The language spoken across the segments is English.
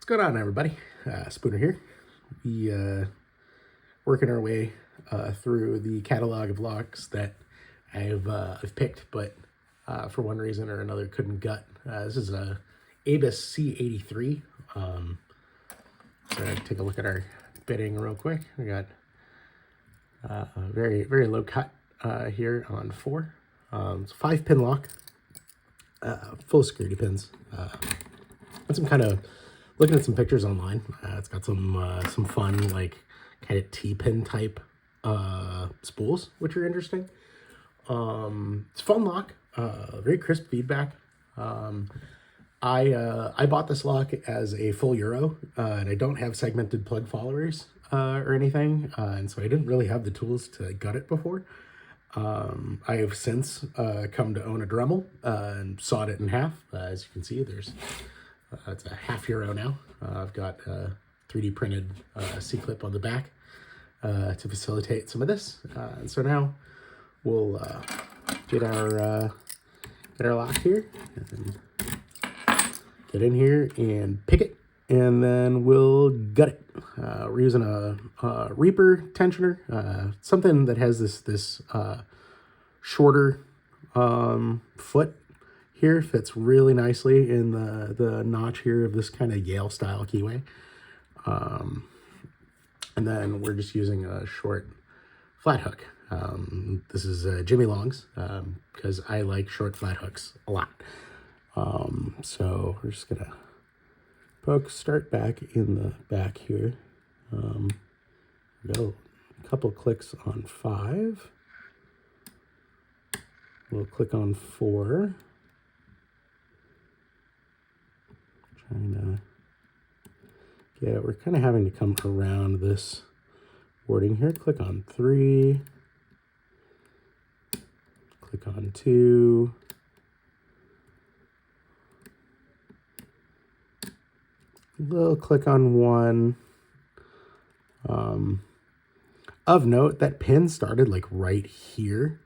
going on, everybody? Spooner here. We working our way through the catalog of locks that I've picked, but for one reason or another couldn't gut. This is a Abus C83. So take a look at our bitting real quick. We got a very low cut here on 4. It's a 5-pin lock, full of security pins. And some kind of looking at some pictures online. It's got some fun, like, kind of T-pin type spools, which are interesting. It's a fun lock, very crisp feedback. I bought this lock as a full Euro, and I don't have segmented plug followers or anything, and so I didn't really have the tools to gut it before. I have since come to own a Dremel and sawed it in half. As you can see, there's it's a half Euro now. I've got 3D printed C-clip on the back to facilitate some of this. And so now we'll get our lock here and get in here and pick it, and then we'll gut it. We're using a Reaper tensioner, something that has this shorter foot here, fits really nicely in the notch here of this kind of Yale style keyway. And then we're just using a short flat hook. This is Jimmy Long's, because I like short flat hooks a lot. So we're just gonna start back in the back here. Go a couple clicks on 5. We'll click on 4. We're kind of having to come around this wording here. Click on 3. Click on 2. Little click on 1. Of note, that pin started like right here.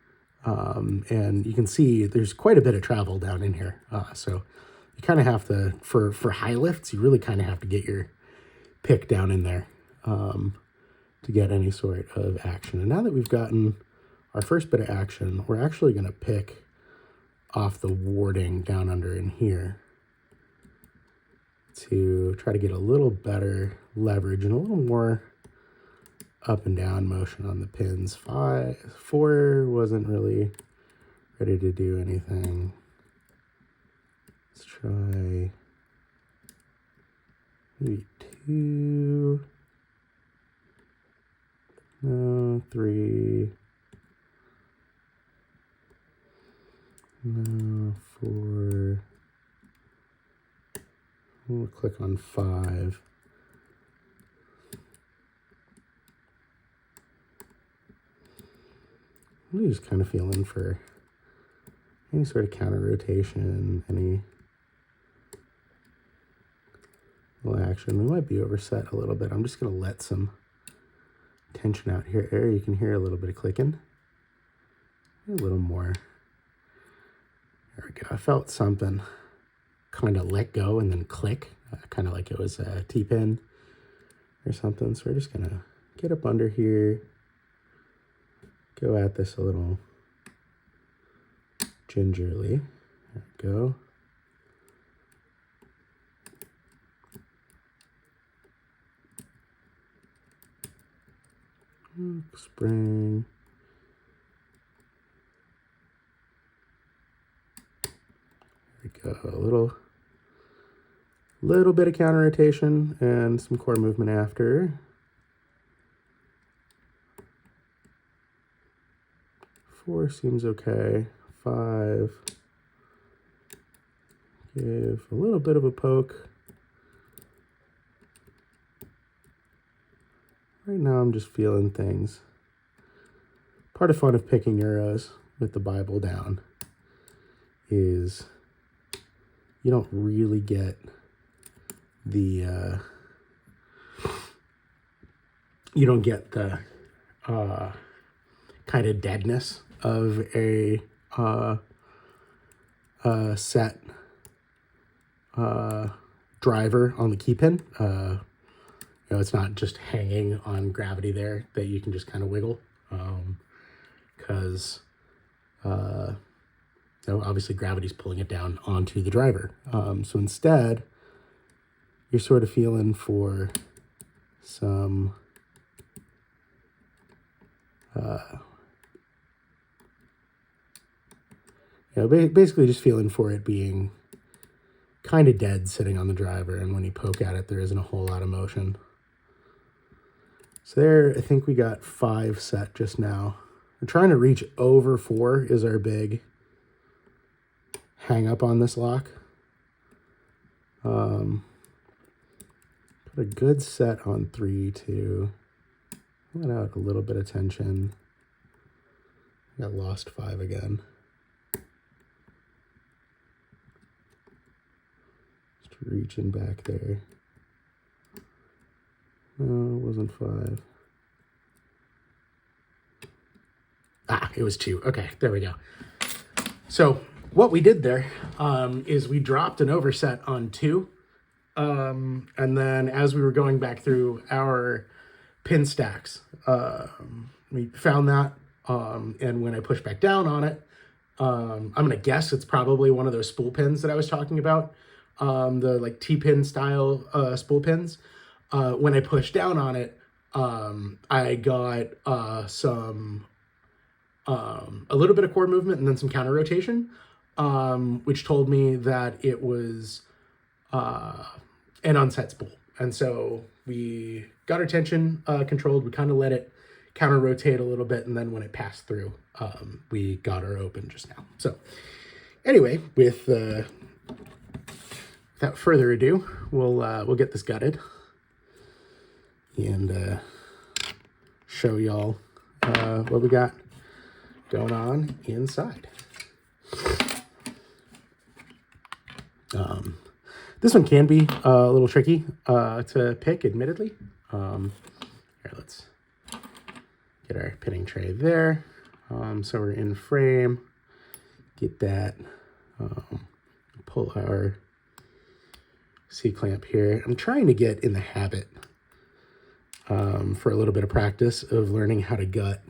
And you can see there's quite a bit of travel down in here. So you kind of have to, for high lifts, you really kind of have to get your pick down in there to get any sort of action. And now that we've gotten our first bit of action, we're actually going to pick off the warding down under in here to try to get a little better leverage and a little more up and down motion on the pins. 4 wasn't really ready to do anything. Let's try maybe 2. No, 3. No, 4. We'll click on 5. I'm just kind of feeling for any sort of counter rotation, any little action. We might be overset a little bit. I'm just going to let some tension out here. You can hear a little bit of clicking. A little more. There we go. I felt something kind of let go and then click, kind of like it was a T-pin or something. So we're just going to get up under here, go at this a little gingerly. There we go. Spring. There we go. A little bit of counter rotation and some core movement after. 4 seems okay. 5. Give a little bit of a poke. Right now I'm just feeling things. Part of fun of picking Euros with the Bible down is you don't really get the kind of deadness of a set driver on the keypin. You know, it's not just hanging on gravity there that you can just kind of wiggle, because you know, obviously gravity's pulling it down onto the driver. So instead, you're sort of feeling for some you know, basically just feeling for it being kind of dead sitting on the driver, and when you poke at it, there isn't a whole lot of motion. So there, I think we got 5 set just now. We're trying to reach over 4 is our big hang up on this lock. Put a good set on 3 too. Let out a little bit of tension. Got lost 5 again. Just reaching back there. No, it wasn't 5. Ah, it was 2. Okay, there we go. So what we did there is we dropped an overset on 2. And then as we were going back through our pin stacks, we found that. And when I push back down on it, I'm going to guess it's probably one of those spool pins that I was talking about. The like T-pin style spool pins. When I pushed down on it, I got some a little bit of core movement and then some counter rotation, which told me that it was an unset spool. And so we got our tension controlled. We kind of let it counter rotate a little bit, and then when it passed through, we got our open just now. So anyway, without further ado, we'll get this gutted and show y'all what we got going on inside. This one can be a little tricky to pick, admittedly. Here, let's get our pinning tray there. So we're in frame. Get that. Pull our C-clamp here. I'm trying to get in the habit for a little bit of practice of learning how to gut.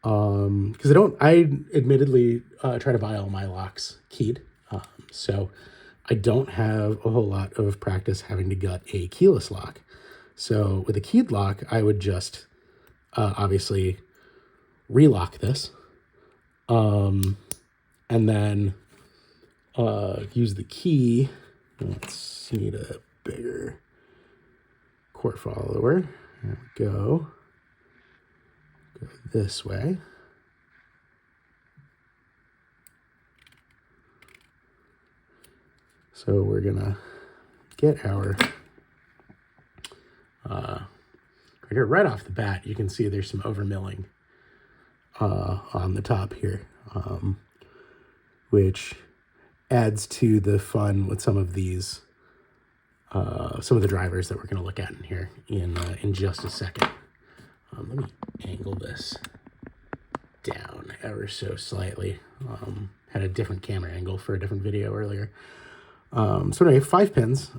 Because I admittedly try to buy all my locks keyed. So I don't have a whole lot of practice having to gut a keyless lock. So with a keyed lock, I would just obviously relock this, and then use the key. Let's need a bigger core follower. There we go. Go this way. So we're gonna get our right here, right off the bat, you can see there's some overmilling on the top here, which adds to the fun with some of these, some of the drivers that we're going to look at in here in just a second. Let me angle this down ever so slightly. Had a different camera angle for a different video earlier. So anyway, 5 pins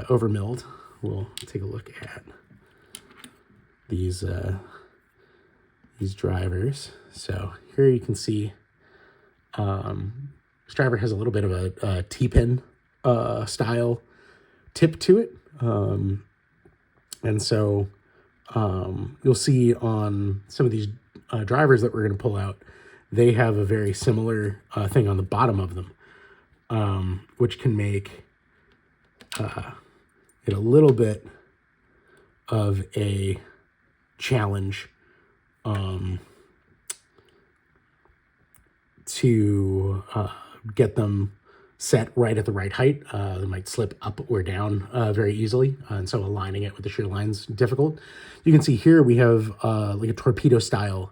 overmilled. We'll take a look at these drivers. So here you can see this driver has a little bit of a T-pin style tip to it. And so you'll see on some of these drivers that we're going to pull out, they have a very similar thing on the bottom of them, which can make it a little bit of a challenge to get them set right at the right height. They might slip up or down very easily, and so aligning it with the shear line's difficult. You can see here we have like a torpedo style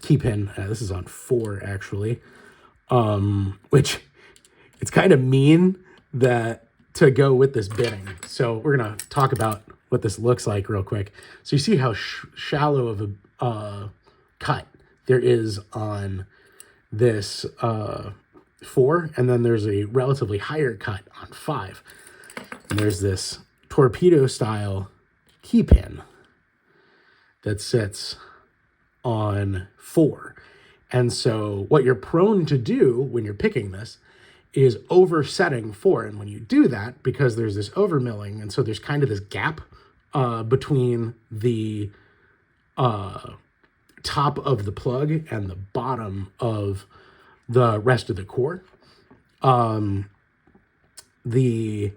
keypin. This is on 4 actually, which it's kind of mean that to go with this bitting. So we're gonna talk about what this looks like real quick. So you see how shallow of a cut there is on this 4, and then there's a relatively higher cut on 5. And there's this torpedo style keypin that sits on 4. And so what you're prone to do when you're picking this is oversetting 4. And when you do that, because there's this overmilling, and so there's kind of this gap between the top of the plug and the bottom of the rest of the core, the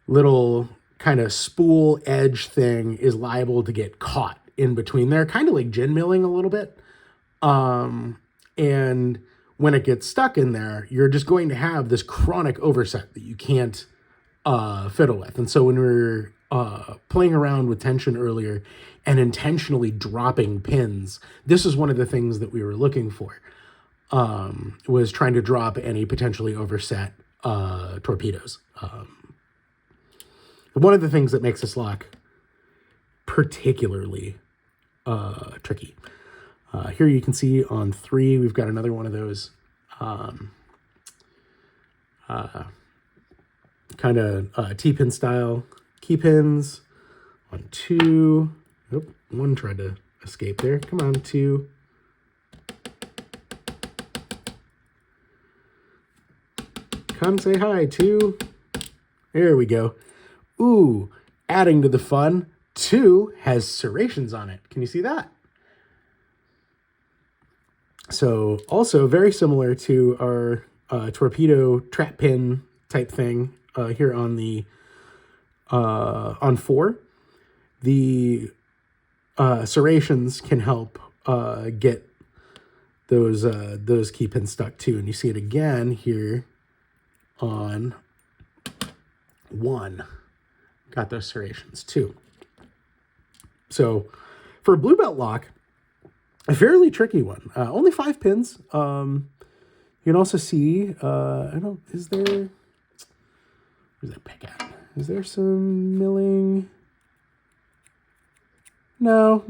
little kind of spool edge thing is liable to get caught in between there, kind of like gin milling a little bit. And when it gets stuck in there, you're just going to have this chronic overset that you can't fiddle with. And so when we were playing around with tension earlier and intentionally dropping pins, this is one of the things that we were looking for, was trying to drop any potentially overset torpedoes. One of the things that makes this lock particularly tricky. Here you can see on 3, we've got another one of those kind of T-pin style key pins. On 2, oh, 1 tried to escape there. Come on, 2. Come say hi, 2. There we go. Ooh, adding to the fun, 2 has serrations on it. Can you see that? So also very similar to our torpedo trap pin type thing here on the on 4. The serrations can help get those key pins stuck too, and you see it again here on 1. Got those serrations too. So for a blue belt lock, a fairly tricky one. Only 5 pins. You can also see, is there, where's that pick at? Is there some milling? No,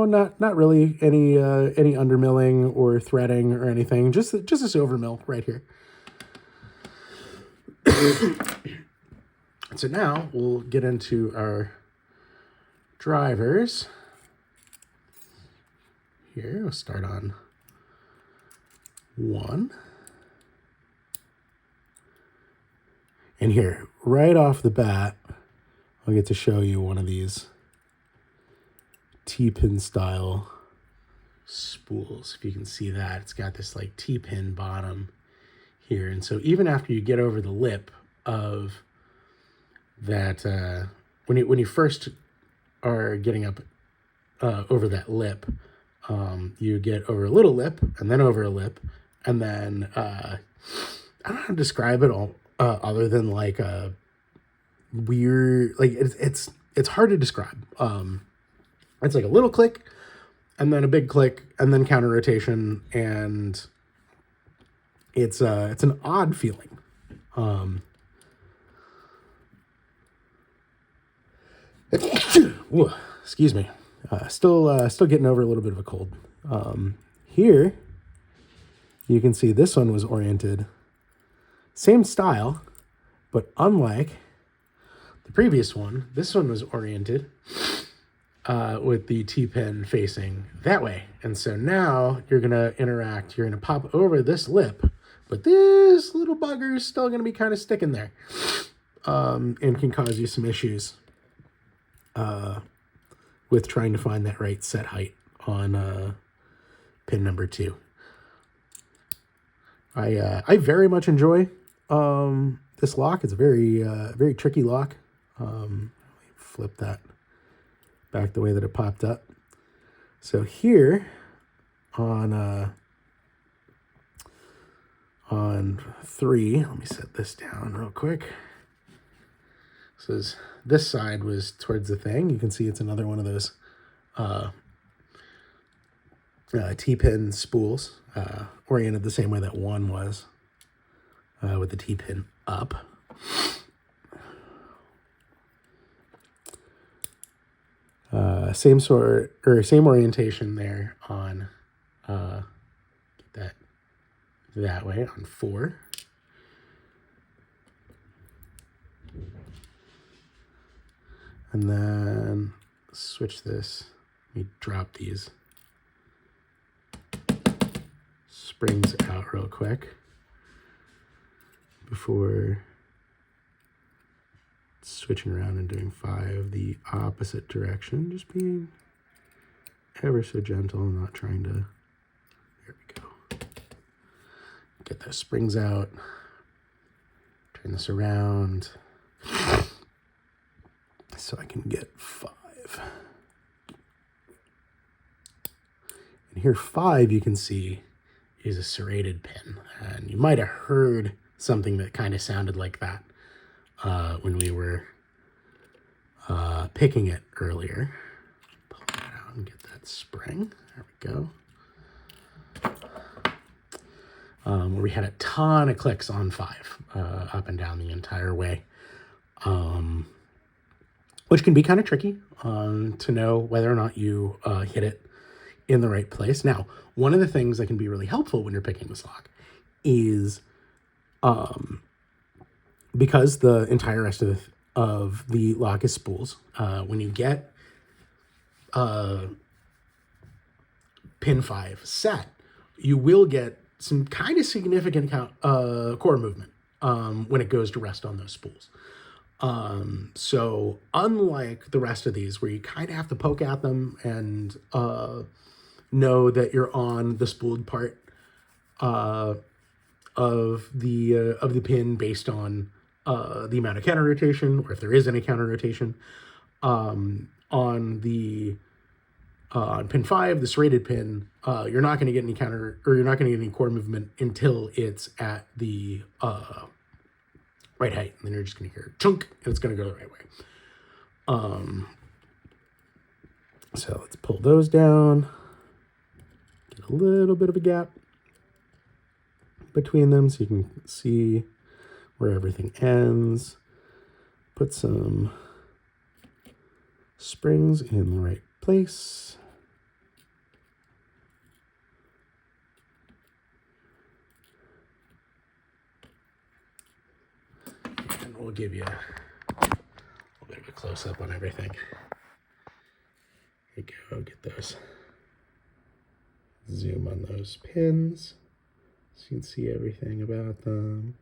not really any undermilling or threading or anything. Just this overmill right here. So now we'll get into our drivers. Here, we'll start on 1. And here, right off the bat, I'll get to show you one of these T-pin style spools. If you can see that, it's got this like T-pin bottom here. And so even after you get over the lip of that, when you first are getting up over that lip, you get over a little lip and then over a lip, and then I don't know how to describe it all other than like a weird, like it's hard to describe. It's like a little click and then a big click and then counter rotation, and it's an odd feeling. Ooh, excuse me. Still getting over a little bit of a cold. Here, you can see this one was oriented, same style, but unlike the previous one, this one was oriented with the T-pin facing that way. And so now you're going to interact, you're going to pop over this lip, but this little bugger is still going to be kind of sticking there, and can cause you some issues with trying to find that right set height on pin number 2. I very much enjoy this lock. It's a very tricky lock. Flip that back the way that it popped up. So here on 3, let me set this down real quick. So this side was towards the thing. You can see it's another one of those T-pin spools, oriented the same way that 1 was, with the T-pin up. Same orientation there on get that that way on 4. And then switch this. Let me drop these springs out real quick before switching around and doing 5 the opposite direction. Just being ever so gentle, not trying to, there we go. Get those springs out, turn this around so I can get 5. And here 5 you can see is a serrated pin. And you might have heard something that kind of sounded like that when we were picking it earlier. Pull that out and get that spring. There we go. Where we had a ton of clicks on 5 up and down the entire way, which can be kind of tricky to know whether or not you hit it in the right place. Now, one of the things that can be really helpful when you're picking this lock is because the entire rest of the lock is spools, when you get pin 5 set, you will get some kind of significant core movement when it goes to rest on those spools. So unlike the rest of these where you kind of have to poke at them and know that you're on the spooled part of the pin based on the amount of counter rotation, or if there is any counter rotation, on the on pin 5, the serrated pin, you're not going to get any counter, or you're not going to get any core movement until it's at the right height. And then you're just going to hear chunk, and it's going to go the right way. So let's pull those down. Get a little bit of a gap between them so you can see where everything ends. Put some springs in the right place. And we'll give you a little bit of a close-up on everything. Here you go, get those. Zoom on those pins so you can see everything about them.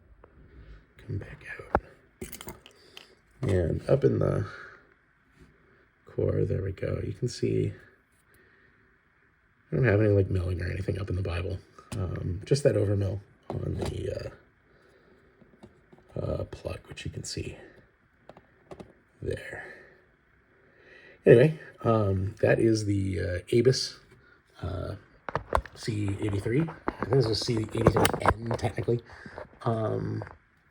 Come back out. And up in the core, there we go. You can see I don't have any like milling or anything up in the Bible. Just that overmill on the plug, which you can see there. Anyway, that is the Abus C83. I think this is C83N technically.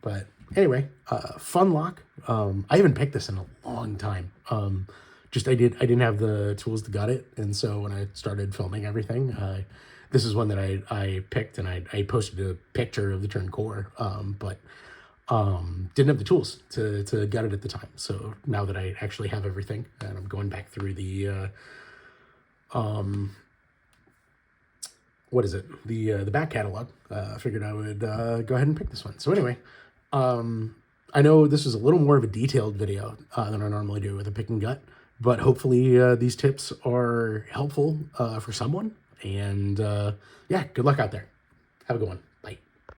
But anyway, fun lock. I haven't picked this in a long time. I didn't have the tools to gut it, and so when I started filming everything, this is one that I picked, and I posted a picture of the turn core, but didn't have the tools to gut it at the time. So now that I actually have everything, and I'm going back through the the back catalog, I figured I would go ahead and pick this one. So anyway, I know this is a little more of a detailed video than I normally do with a pick and gut, but hopefully these tips are helpful for someone. And yeah, good luck out there. Have a good one.